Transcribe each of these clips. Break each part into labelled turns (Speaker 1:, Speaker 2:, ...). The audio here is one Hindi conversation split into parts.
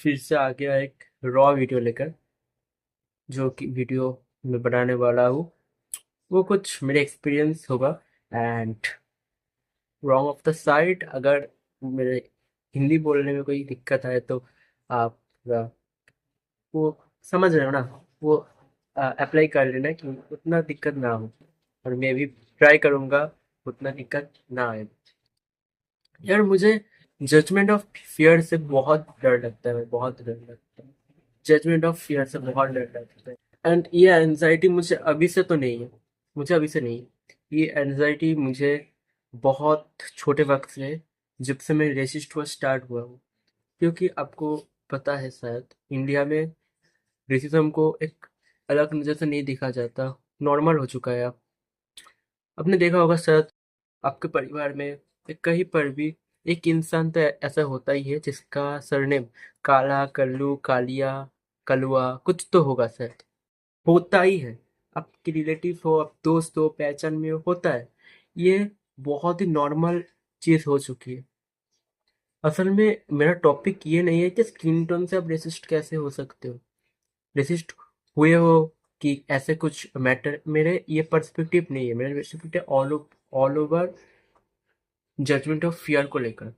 Speaker 1: फिर से आ गया एक रॉ वीडियो लेकर। जो कि वीडियो मैं बनाने वाला हूँ वो कुछ मेरे एक्सपीरियंस होगा। And wrong of the side, अगर मेरे हिंदी बोलने में कोई दिक्कत आए तो आप वो समझ रहे हो ना, वो अप्लाई कर लेना कि उतना दिक्कत ना हो। और मैं भी ट्राई करूँगा उतना दिक्कत ना आए। यार मुझे जजमेंट ऑफ फियर से बहुत डर लगता है, बहुत डर लगता है। जजमेंट ऑफ फियर से बहुत डर लगता है। एंड ये एनजाइटी मुझे अभी से तो नहीं है, मुझे अभी से नहीं है। ये एनजाइटी मुझे बहुत छोटे वक्त से है, जब से मैं रेसिस्ट हुआ स्टार्ट हुआ हूँ। क्योंकि आपको पता है शायद इंडिया में रेसिज्म को एक अलग नज़र से नहीं देखा जाता, नॉर्मल हो चुका है। आप आपने देखा होगा शायद आपके परिवार में या कहीं पर भी एक इंसान तो ऐसा होता ही है जिसका सरनेम काला, कल्लू, कालिया, कलुआ कुछ तो होगा शायद। होता ही है। आपके रिलेटिव हो, आप दोस्त हो, पहचान में हो, होता है। ये बहुत ही नॉर्मल चीज़ हो चुकी है। असल में मेरा टॉपिक ये नहीं है कि स्किन टोन से आप रेसिस्ट कैसे हो सकते हो, रेसिस्ट हुए हो कि ऐसे कुछ मैटर। मेरे ये पर्सपेक्टिव नहीं है, मेरा perspective all over judgement of fear को लेकर।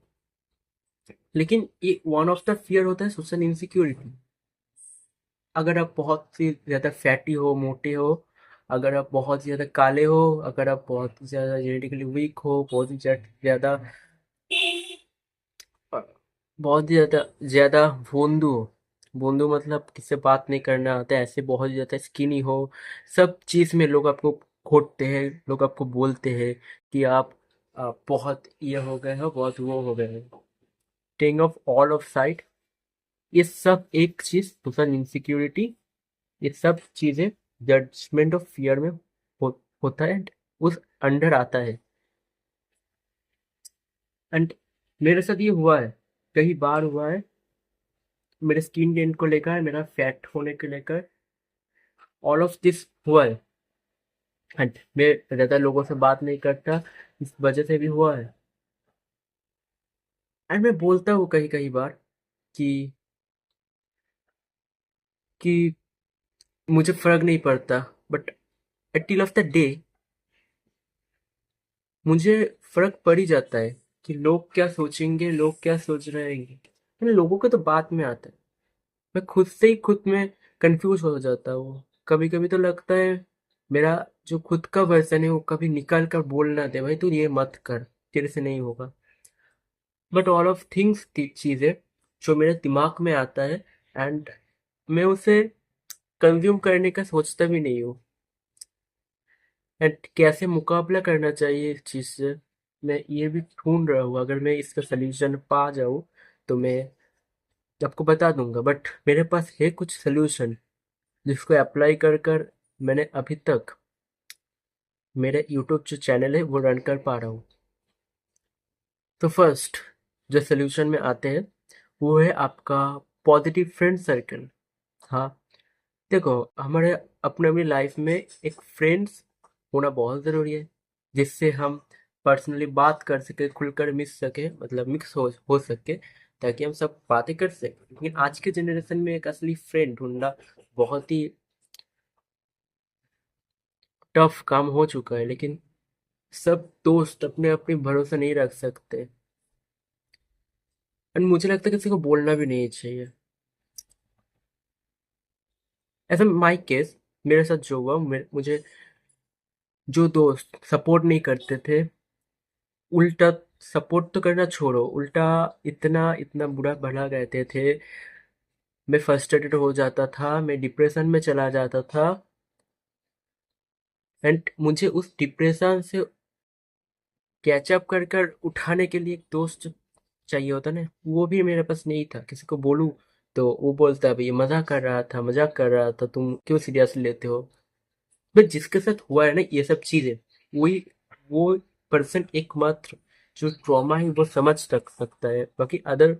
Speaker 1: लेकिन ये वन ऑफ द फियर होता है सोशल इनसिक्योरिटी। अगर आप बहुत ही ज़्यादा फैटी हो, मोटे हो, अगर आप बहुत ही ज़्यादा काले हो, अगर आप बहुत ही ज़्यादा जेनेटिकली वीक हो, बहुत ही ज़्यादा बहुत ही ज़्यादा ज़्यादा भोंदू हो। भोंदू मतलब किससे बात नहीं करना आता है, ऐसे बहुत ही ज़्यादा स्किनी हो। सब चीज़ में लोग आपको खोटते हैं, लोग आपको बोलते हैं कि आप बहुत ये हो गए हो, बहुत वो हो गए हो। Taking of all of side, ये सब एक चीज़ सोशल इनसिक्योरिटी, ये सब चीज़ें जजमेंट ऑफ फियर में होता है, उस अंडर आता है। एंड मेरे साथ ये हुआ है, कई बार हुआ है। मेरे स्किन टेंट को लेकर, मेरा फैट होने को लेकर, ऑल ऑफ दिस हुआ है। एंड मैं ज़्यादा लोगों से बात नहीं करता, इस वजह से भी हुआ है। एंड मैं बोलता हूँ कहीं कहीं बार कि कि मुझे फर्क नहीं पड़ता, but at the of the day मुझे फर्क पड़ ही जाता है कि लोग क्या सोचेंगे, लोग क्या सोच रहे हैं। लोगों को तो बात में आता है, मैं खुद से ही खुद में कंफ्यूज हो जाता हूँ। कभी कभी तो लगता है मेरा जो खुद का वर्जन है वो कभी निकाल कर बोल ना दे, भाई तू ये मत कर, तेरे से नहीं होगा। बट ऑल ऑफ थिंग्स चीज़ें जो मेरे दिमाग में आता है, एंड मैं उसे कंज्यूम करने का सोचता भी नहीं हूँ। एंड कैसे मुकाबला करना चाहिए इस चीज़ से, मैं ये भी ढूंढ रहा हूँ। अगर मैं इसका सल्यूशन पा जाऊँ तो मैं आपको बता दूंगा। बट मेरे पास है कुछ सल्यूशन जिसको अप्लाई कर कर मैंने अभी तक मेरे यूट्यूब जो चैनल है वो रन कर पा रहा हूँ। तो फर्स्ट जो सल्यूशन में आते हैं वो है आपका पॉजिटिव फ्रेंड सर्कल। हाँ, देखो, हमारे अपने अपनी लाइफ में एक फ्रेंड्स होना बहुत ज़रूरी है, जिससे हम पर्सनली बात कर सके, खुलकर मिस सके, मतलब मिक्स हो सके, ताकि हम सब बातें कर सकें। लेकिन आज के जनरेशन में एक असली फ्रेंड ढूंढना बहुत ही टफ काम हो चुका है। लेकिन सब दोस्त अपने अपने भरोसा नहीं रख सकते, एंड मुझे लगता है किसी को बोलना भी नहीं चाहिए। ऐसा माई केस, मेरे साथ जो हुआ, मुझे जो दोस्त सपोर्ट नहीं करते थे, उल्टा सपोर्ट तो करना छोड़ो, उल्टा इतना इतना बुरा भला कहते थे। मैं फ्रस्ट्रेटेड हो जाता था, मैं डिप्रेशन में चला जाता था। एंड मुझे उस डिप्रेशन से कैचअप कर कर उठाने के लिए एक दोस्त चाहिए होता ना, वो भी मेरे पास नहीं था। किसी को बोलूं तो वो बोलता है भाई ये मजाक कर रहा था, मजाक कर रहा था, तुम क्यों सीरियस लेते हो। बट जिसके साथ हुआ है ना ये सब चीजें, वही वो पर्सन एकमात्र जो ट्रॉमा है वो समझ सकता है। बाकी अदर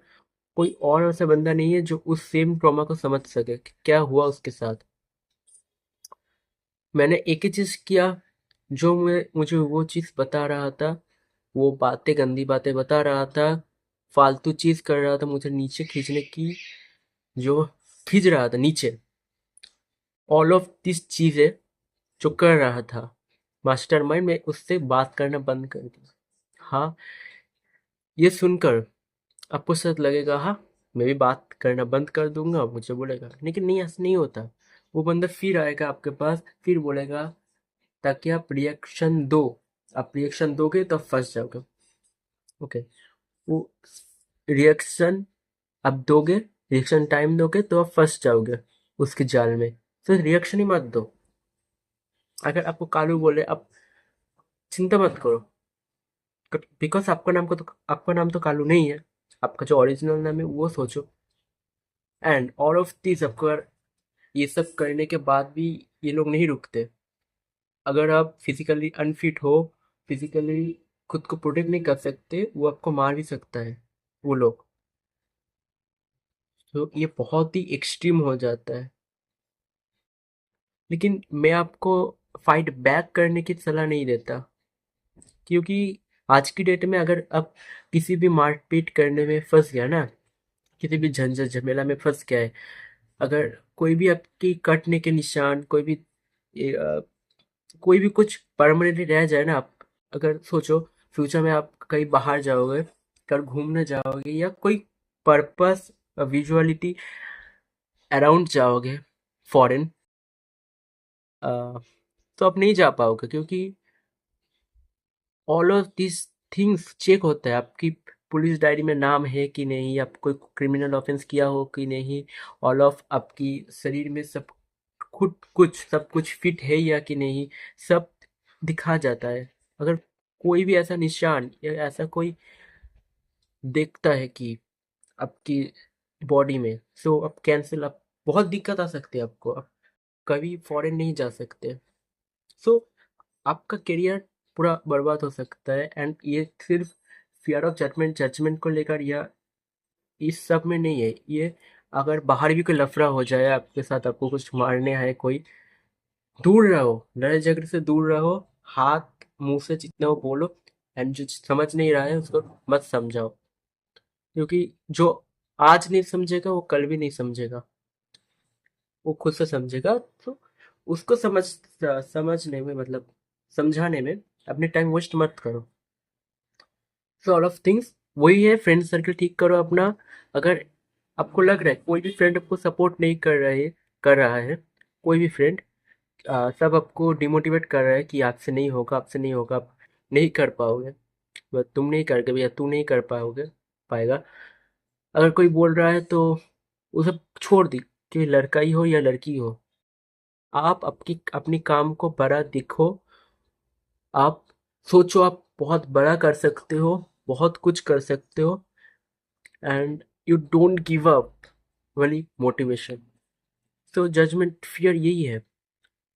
Speaker 1: कोई और ऐसा बंदा नहीं है जो उस सेम ट्रॉमा को समझ सके कि क्या हुआ उसके साथ। मैंने एक ही चीज किया, जो मुझे वो चीज बता रहा था, वो बातें, गंदी बातें बता रहा था, फालतू चीज कर रहा था मुझे नीचे खींचने की, जो खींच रहा था नीचे, ऑल ऑफ दिस चीजें जो कर रहा था मास्टरमाइंड, में उससे बात करना बंद कर दिया। हाँ, ये सुनकर आपको शायद लगेगा हाँ मैं भी बात करना बंद कर दूंगा, मुझे बोलेगा, लेकिन नहीं, ऐसा नहीं होता। वो बंदा फिर आएगा आपके पास, फिर बोलेगा, ताकि आप रिएक्शन दो। आप रिएक्शन दोगे तो फंस जाओगे। ओके, वो रिएक्शन आप दोगे, रिएक्शन टाइम दोगे तो आप फंस जाओगे उसके जाल में। तो रिएक्शन ही मत दो। अगर आपको कालू बोले, आप चिंता मत करो, बिकॉज आपका नाम तो कालू नहीं है। आपका जो ओरिजिनल नाम है वो सोचो। एंड ऑल ऑफ दिस, आपको अगर ये सब करने के बाद भी ये लोग नहीं रुकते, अगर आप फिजिकली अनफिट हो, फिजिकली खुद को प्रोटेक्ट नहीं कर सकते, वो आपको मार भी सकता है वो लोग। तो ये बहुत ही एक्सट्रीम हो जाता है। लेकिन मैं आपको फाइट बैक करने की सलाह नहीं देता, क्योंकि आज की डेट में अगर आप किसी भी मारपीट करने में फंस गया ना, किसी भी झंझट झमेला में फंस गया है, अगर कोई भी आपकी कटने के निशान, कोई भी कुछ परमानेंटली रह जाए ना, आप अगर सोचो फ्यूचर में आप कहीं बाहर जाओगे, कहीं घूमने जाओगे, या कोई पर्पस विजुअलिटी अराउंड जाओगे फॉरेन, तो आप नहीं जा पाओगे, क्योंकि all of this things check होता है। आपकी पुलिस डायरी में नाम है कि नहीं, आप कोई क्रिमिनल ऑफेंस किया हो कि नहीं, ऑल ऑफ आपकी शरीर में सब कुछ फिट है या कि नहीं, सब दिखा जाता है। अगर कोई भी ऐसा निशान या ऐसा कोई देखता है कि आपकी बॉडी में, सो आप कैंसिल, आप बहुत दिक्कत आ सकती है आपको, आप कभी फॉरेन नहीं जा सकते। सो आपका करियर पूरा बर्बाद हो सकता है। एंड ये सिर्फ फियर ऑफ जजमेंट को लेकर, या इस सब में नहीं है ये। अगर बाहर भी कोई लफड़ा हो जाए आपके साथ, आपको कुछ मारने आए कोई, दूर रहो, लड़ाई झगड़े से दूर रहो। हाथ मुंह से जितना वो बोलो, एंड जो समझ नहीं रहा है उसको मत समझाओ, क्योंकि जो आज नहीं समझेगा वो कल भी नहीं समझेगा, वो खुद से समझेगा। तो उसको समझने में, मतलब समझाने में अपने टाइम वेस्ट मत करो। सो ऑल ऑफ थिंग्स वही है, फ्रेंड सर्कल ठीक करो अपना। अगर आपको लग रहा है कोई भी फ्रेंड आपको सपोर्ट नहीं कर रहा है, कोई भी फ्रेंड सब आपको डिमोटिवेट कर रहा है कि आपसे नहीं होगा, आपसे नहीं होगा, आप नहीं कर पाओगे, तुम नहीं करके भैया, तू नहीं कर पाएगा, अगर कोई बोल रहा है तो उसे छोड़ दी, कि लड़का ही हो या लड़की हो। आप अपनी काम को बड़ा दिखो। आप सोचो आप बहुत बड़ा कर सकते हो, बहुत कुछ कर सकते हो, and you don't give up वाली मोटिवेशन। तो जजमेंट फियर यही है,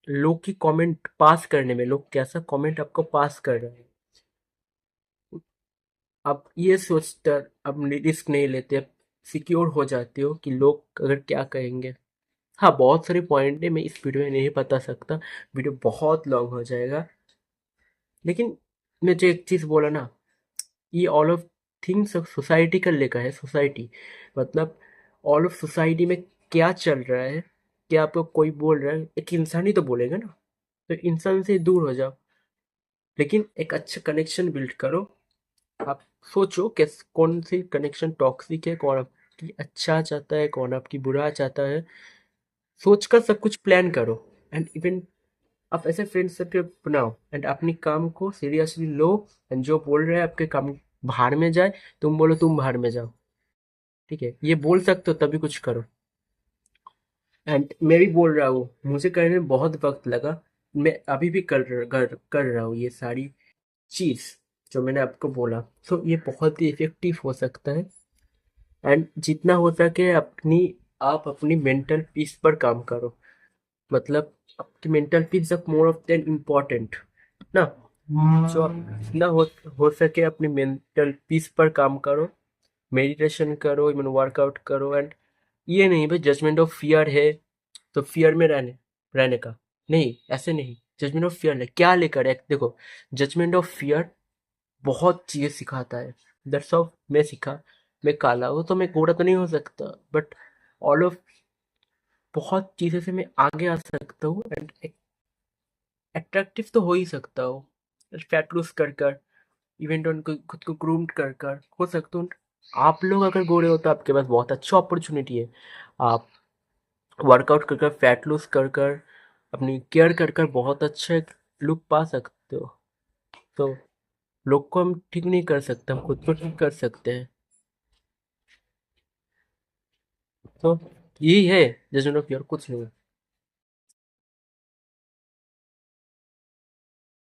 Speaker 1: लोग की कमेंट पास करने में, लोग कैसा कमेंट आपको पास कर रहे हैं, आप ये सोचकर आप रिस्क नहीं लेते, आप सिक्योर हो जाते हो कि लोग अगर क्या कहेंगे। हाँ, बहुत सारे पॉइंट है, मैं इस वीडियो में नहीं बता सकता, वीडियो बहुत लॉन्ग हो जाएगा। लेकिन मैं जो एक चीज़ बोला ना, ये all of things of society का लेकर है। सोसाइटी मतलब ऑल ऑफ सोसाइटी में क्या चल रहा है, क्या आपको कोई बोल रहा है, एक इंसान ही तो बोलेगा ना, तो इंसान से दूर हो जाओ, लेकिन एक अच्छा कनेक्शन बिल्ड करो। आप सोचो कि कौन सी कनेक्शन टॉक्सिक है, कौन आपकी अच्छा चाहता है, कौन आपकी बुरा चाहता है, सोचकर सब कुछ प्लान करो। एंड इवन आप ऐसे फ्रेंड सर्कल बनाओ, एंड अपनी काम को सीरियसली लो। एंड जो बोल रहे हैं आपके काम बाहर में जाए, तुम बोलो तुम बाहर में जाओ, ठीक है, ये बोल सकते हो तभी कुछ करो। एंड मैं भी बोल रहा हूँ, मुझे करने में बहुत वक्त लगा, मैं अभी भी कर रहा हूँ ये सारी चीज़ जो मैंने आपको बोला। तो ये बहुत ही इफेक्टिव हो सकता है। एंड जितना हो सके आप अपनी मेंटल पीस पर काम करो, मतलब आपकी mental peace is more of than important ना। जो आप जितना हो सके अपनी मेंटल पीस पर काम करो, मेडिटेशन करो, इवन वर्कआउट करो। एंड ये नहीं भाई जजमेंट ऑफ फियर है तो फियर में रहने का, नहीं, ऐसे नहीं। जजमेंट ऑफ फियर क्या लेकर है, देखो, जजमेंट ऑफ फियर बहुत चीजें सिखाता है। दैट्स ऑफ मैं सीखा, मैं काला हूँ तो मैं गोरा तो नहीं हो सकता, बट ऑल ऑफ बहुत चीज़ों से मैं आगे आ सकता हूँ एंड अट्रैक्टिव तो हो ही सकता हूँ फैट लूज कर कर इवेंट उनको खुद को ग्रूम्ड कर कर हो सकता हूँ। आप लोग अगर गोरे हो तो आपके पास बहुत अच्छा अपॉर्चुनिटी है। आप वर्कआउट कर कर फैट लूज कर कर अपनी केयर कर कर बहुत अच्छे लुक पा सकते हो। तो लोग को हम ठीक नहीं कर सकते, हम खुद को ठीक कर सकते हैं। तो यही है जजमेंट ऑफ योर, कुछ नहीं।